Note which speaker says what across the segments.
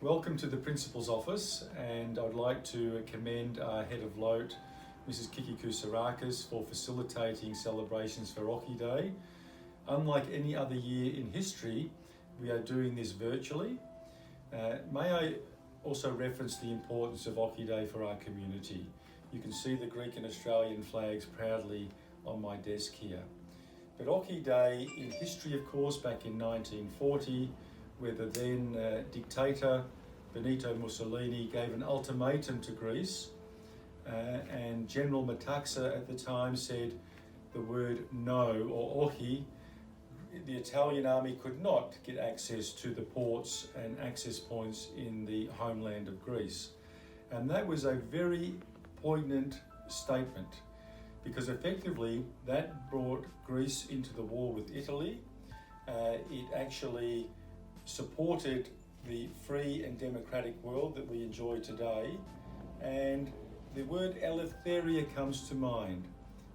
Speaker 1: Welcome to the Principal's Office, and I'd like to commend our Head of LOTE, Mrs. Kiki Koussarakis, for facilitating celebrations for Oakleigh Day. Unlike any other year in history, we are doing this virtually. May I also reference the importance of Oakleigh Day for our community. You can see the Greek and Australian flags proudly on my desk here. But Oakleigh Day in history, of course, back in 1940, where the then dictator Benito Mussolini gave an ultimatum to Greece, and General Metaxa at the time said the word no, or ohi. The Italian army could not get access to the ports and access points in the homeland of Greece. And that was a very poignant statement, because effectively that brought Greece into the war with Italy. It actually supported the free and democratic world that we enjoy today. And the word eleftheria comes to mind,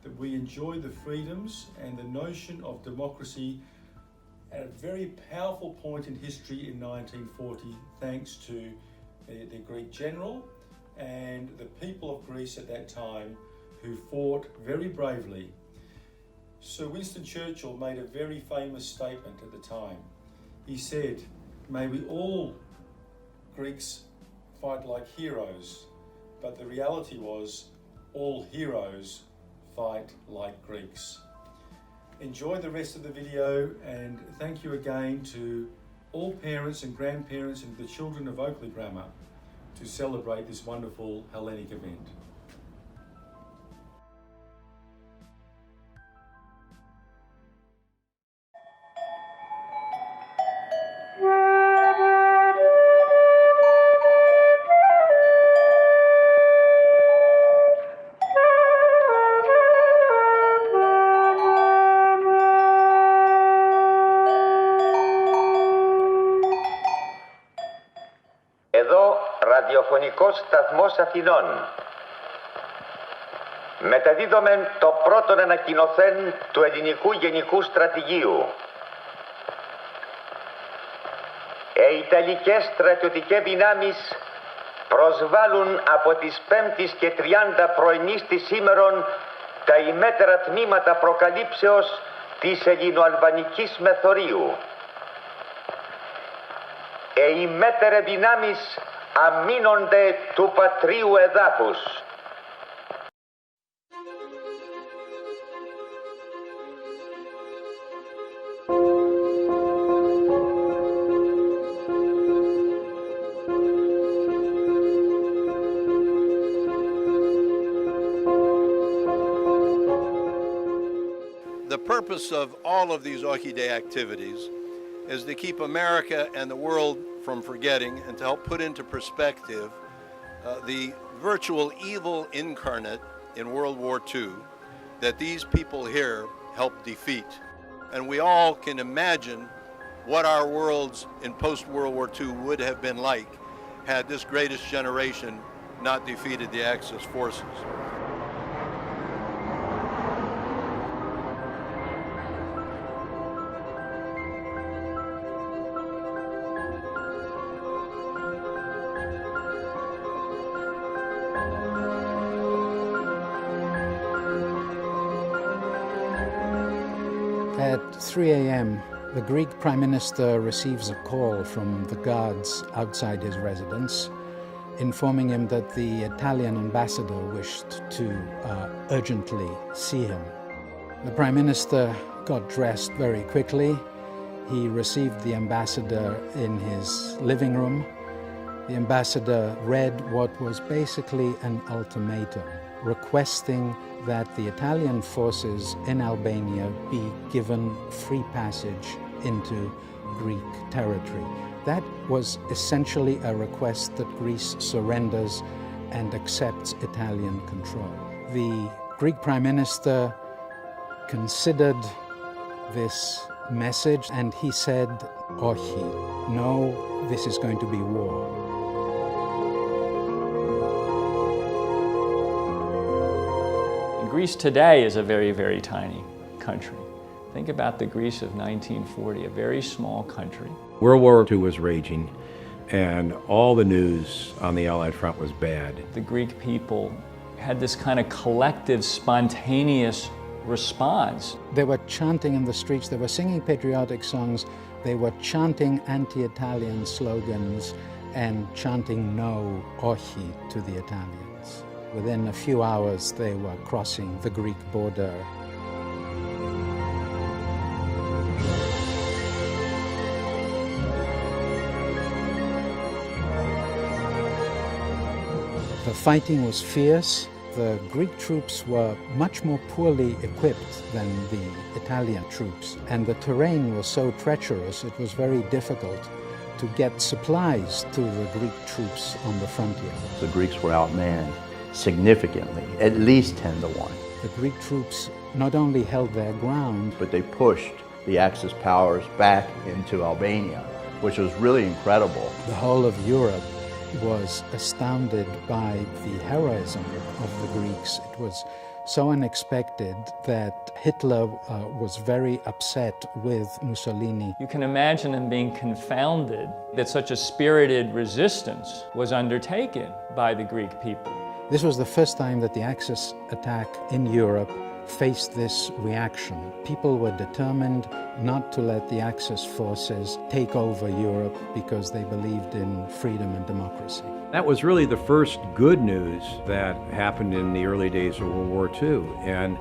Speaker 1: that we enjoy the freedoms and the notion of democracy at a very powerful point in history in 1940, thanks to the Greek general and the people of Greece at that time who fought very bravely. Sir Winston Churchill made a very famous statement at the time. He said, "May we all Greeks fight like heroes," but the reality was all heroes fight like Greeks. Enjoy the rest of the video, and thank you again to all parents and grandparents and the children of Oakleigh Grammar to celebrate this wonderful Hellenic event.
Speaker 2: Εδώ ραδιοφωνικός σταθμός Αθηνών. Μεταδίδομεν το πρώτον ανακοινωθέν του ελληνικού γενικού στρατηγίου. Ιταλικές στρατιωτικές δυνάμεις προσβάλλουν από τις 5ης και 30 πρωινής της σήμερον τα ημέτερα τμήματα προκαλύψεως της ελληνοαλβανικής μεθορίου. Οι μέτερε δυνάμεις αμήνονται του πατρίου εδάφους.
Speaker 3: The purpose of all of these Oakleigh Day activities is to keep America and the world from forgetting and to help put into perspective the virtual evil incarnate in World War II that these people here helped defeat. And we all can imagine what our worlds in post-World War II would have been like had this greatest generation not defeated the Axis forces.
Speaker 4: At 3 a.m., the Greek Prime Minister receives a call from the guards outside his residence, informing him that the Italian ambassador wished to urgently see him. The Prime Minister got dressed very quickly. He received the ambassador in his living room. The ambassador read what was basically an ultimatum, requesting that the Italian forces in Albania be given free passage into Greek territory. That was essentially a request that Greece surrenders and accepts Italian control. The Greek Prime Minister considered this message and he said, "Ohi, no, this is going to be war."
Speaker 5: Greece today is a very, very tiny country. Think about the Greece of 1940, a very small country.
Speaker 6: World War II was raging. and all the news on the Allied front was bad.
Speaker 5: The Greek people had this kind of collective, spontaneous response.
Speaker 4: They were chanting in the streets, they were singing patriotic songs, they were chanting anti-Italian slogans and chanting no Ochi to the Italians. Within a few hours, they were crossing the Greek border. The fighting was fierce. The Greek troops were much more poorly equipped than the Italian troops, and the terrain was so treacherous it was very difficult to get supplies to the Greek troops on the frontier.
Speaker 7: The Greeks were outmanned significantly, at least 10 to 1.
Speaker 4: The Greek troops not only held their ground,
Speaker 7: but they pushed the Axis powers back into Albania, which was really incredible.
Speaker 4: the whole of Europe was astounded by the heroism of the Greeks. It was so unexpected that Hitler was very upset with Mussolini.
Speaker 5: You can imagine him being confounded that such a spirited resistance was undertaken by the Greek people.
Speaker 4: This was the first time that the Axis attack in Europe faced this reaction. People were determined not to let the Axis forces take over Europe because they believed in freedom and democracy.
Speaker 6: That was really the first good news that happened in the early days of World War II, and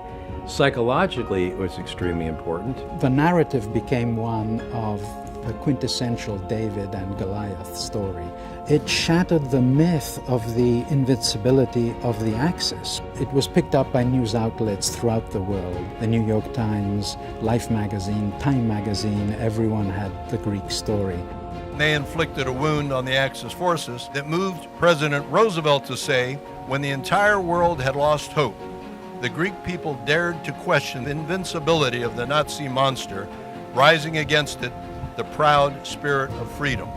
Speaker 6: psychologically it was extremely important.
Speaker 4: The narrative became one of the quintessential David and Goliath story. It shattered the myth of the invincibility of the Axis. It was picked up by news outlets throughout the world. The New York Times, Life magazine, Time magazine, everyone had the Greek story.
Speaker 3: They inflicted a wound on the Axis forces that moved President Roosevelt to say, when the entire world had lost hope, the Greek people dared to question the invincibility of the Nazi monster, rising against it, the proud spirit of freedom.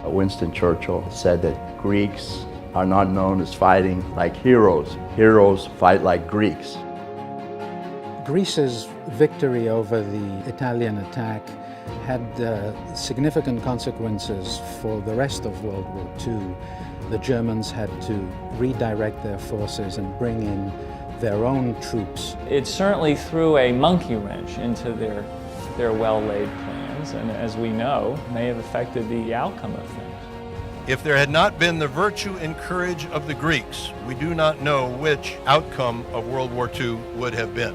Speaker 7: Winston Churchill said that Greeks are not known as fighting like heroes. Heroes fight like Greeks.
Speaker 4: Greece's victory over the Italian attack had significant consequences for the rest of World War II. The Germans had to redirect their forces and bring in their own troops.
Speaker 5: It certainly threw a monkey wrench into their well-laid plans, and as we know, may have affected the outcome of things.
Speaker 3: If there had not been the virtue and courage of the Greeks, we do not know which outcome of World War II would have been.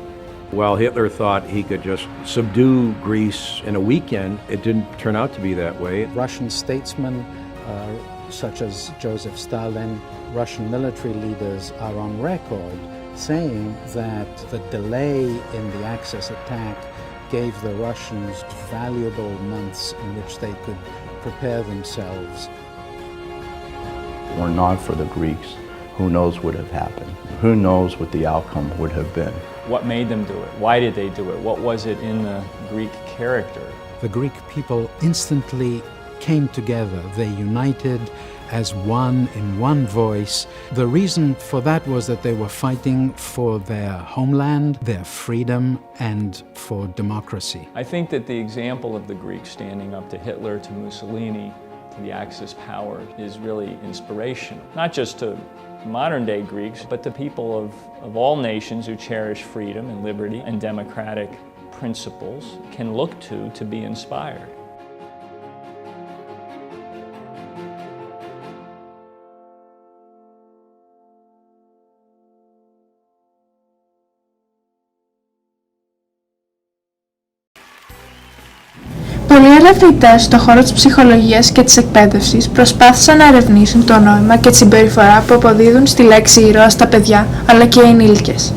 Speaker 6: While Hitler thought he could just subdue Greece in a weekend, it didn't turn out to be that way.
Speaker 4: Russian statesmen such as Joseph Stalin, Russian military leaders are on record saying that the delay in the Axis attack gave the Russians valuable months in which they could prepare themselves.
Speaker 7: Were not for the Greeks, who knows what would have happened? Who knows what the outcome would have been?
Speaker 5: What made them do it? Why did they do it? What was it in the Greek character?
Speaker 4: The Greek people instantly came together. They united as one in one voice. The reason for that was that they were fighting for their homeland, their freedom, and for democracy.
Speaker 5: I think that the example of the Greeks standing up to Hitler, to Mussolini, to the Axis power is really inspirational. Not just to modern-day Greeks, but to people of all nations who cherish freedom and liberty and democratic principles can look to be inspired.
Speaker 8: Πολλοί ερευνητές στον χώρο της ψυχολογίας και της εκπαίδευσης προσπάθησαν να ερευνήσουν το νόημα και τη συμπεριφορά που αποδίδουν στη λέξη ήρωας στα παιδιά, αλλά και οι ενήλικες.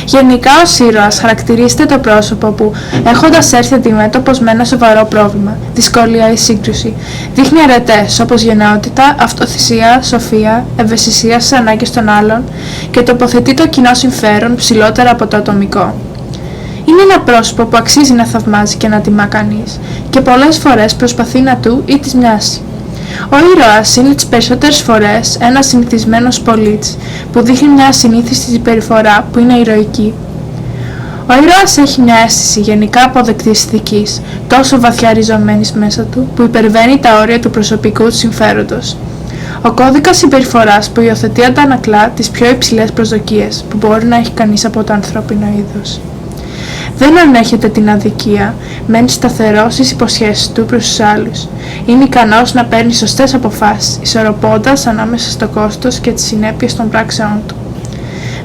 Speaker 8: Γενικά, ως ήρωας χαρακτηρίζεται το πρόσωπο που, έχοντας έρθει αντιμέτωπος με ένα σοβαρό πρόβλημα, δυσκολία ή σύγκρουση, δείχνει αρετές όπως γενναιότητα, αυτοθυσία, σοφία, ευαισθησία στις ανάγκες των άλλων και τοποθετεί το κοινό συμφέρον ψηλότερα από το ατομικό. Είναι ένα πρόσωπο που αξίζει να θαυμάζει και να τιμά κανείς και πολλές φορές προσπαθεί να του ή της μοιάσει. Ο ήρωας είναι τις περισσότερες φορές ένας συνηθισμένος πολίτης που δείχνει μια ασυνήθιστη συμπεριφορά που είναι ηρωική. Ο ήρωας έχει μια αίσθηση γενικά αποδεκτής ηθικής, τόσο βαθιά ριζωμένης μέσα του, που υπερβαίνει τα όρια του προσωπικού του συμφέροντος. Ο κώδικας συμπεριφοράς που υιοθετεί αντανακλά τις πιο υψηλές προσδοκίες που μπορεί να έχει κανείς από το ανθρώπινο είδος. Δεν ανέχεται την αδικία, μένει σταθερός στις υποσχέσεις του προς τους άλλους. Είναι ικανός να παίρνει σωστές αποφάσεις, ισορροπώντας ανάμεσα στο κόστος και τις συνέπειες των πράξεών του.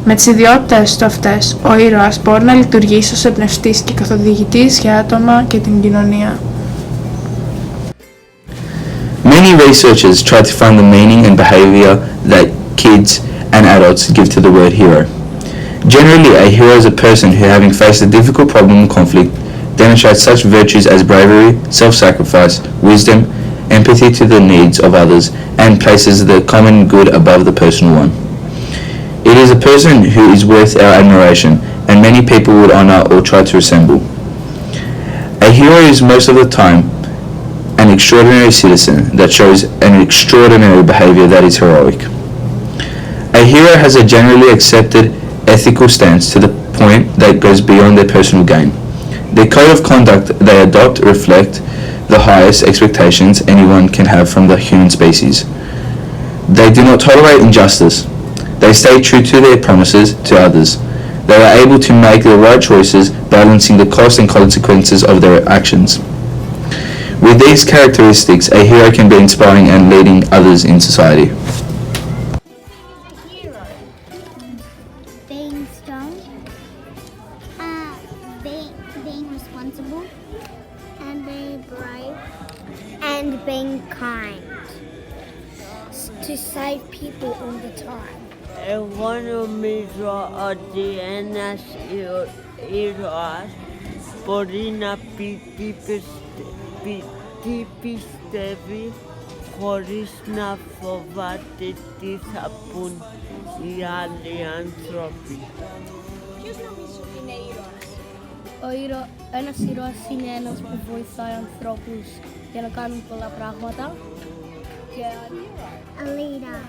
Speaker 8: Με τις ιδιότητες του αυτές, ο ήρωας μπορεί να λειτουργήσει ως εμπνευστής και καθοδηγητής για άτομα και την κοινωνία.
Speaker 9: Many researchers try to find the meaning and behavior that kids and adults give to the word hero. Generally, a hero is a person who, having faced a difficult problem or conflict, demonstrates such virtues as bravery, self-sacrifice, wisdom, empathy to the needs of others, and places the common good above the personal one. It is a person who is worth our admiration, and many people would honor or try to resemble. A hero is most of the time an extraordinary citizen that shows an extraordinary behavior that is heroic. A hero has a generally accepted ethical stance to the point that goes beyond their personal gain. The code of conduct they adopt reflect the highest expectations anyone can have from the human species. They do not tolerate injustice. They stay true to their promises to others. They are able to make the right choices, balancing the cost and consequences of their actions. With these characteristics, a hero can be inspiring and leading others in society.
Speaker 10: Being strong, being responsible, and being brave, and being kind. To save people all the time.
Speaker 11: Εγώ νομίζω ότι ένας ήρωας μπορεί να πει τι πιστεύει χωρίς να φοβάται τι θα πουν οι άλλοι άνθρωποι.
Speaker 10: Ποιος νομίζεις ότι είναι ήρωας? Ένας ήρωας είναι ένας που βοηθάει ανθρώπους για να κάνουν πολλά πράγματα. Και a leader.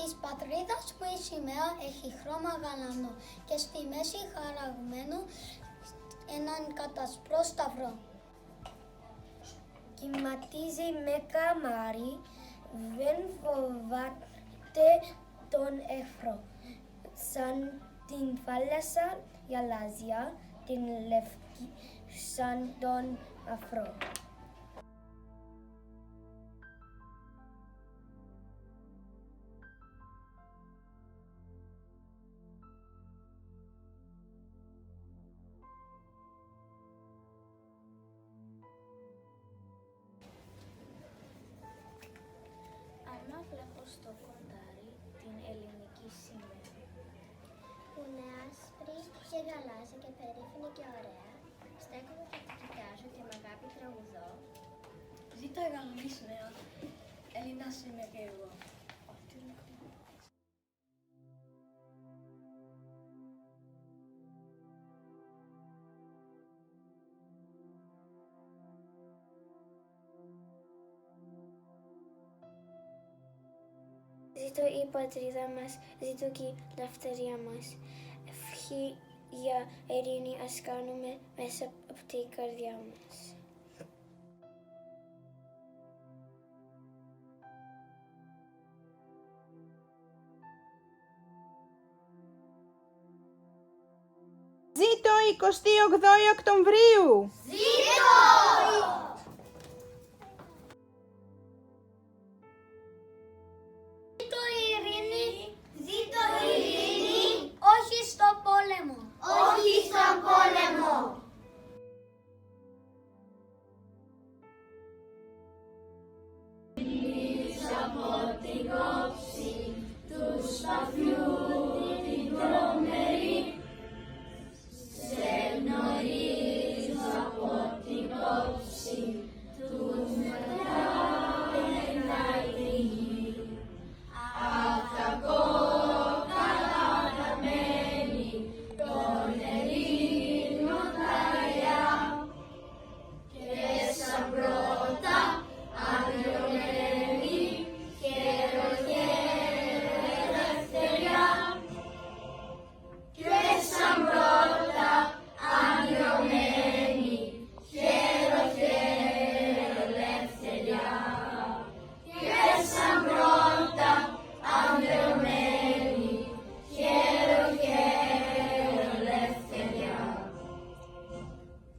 Speaker 10: Της πατρίδας μου η σημαία έχει χρώμα γαλανό και στη μέση χαραγμένο έναν κατασπρό σταυρό. Κυματίζει με καμάρι, δεν φοβάται τον εχθρό. Σαν την θάλασσα γαλάζια, την λευκή σαν τον αφρό. Βλέπω στο κοντάρι την ελληνική σημαία που είναι άσπρη και γαλάζια και περίφημη και ωραία. Στέκομαι και την κοιτάζω και με αγάπη τραγουδώ. Ζήτω η γαλλική σημαία, Έλληνας είμαι και εγώ. Ζήτω η πατρίδα μας, ζήτω και η ελευθερία μας. Ευχή για ειρήνη ας κάνουμε μέσα από την καρδιά μας.
Speaker 12: Ζήτω 28 Οκτωβρίου!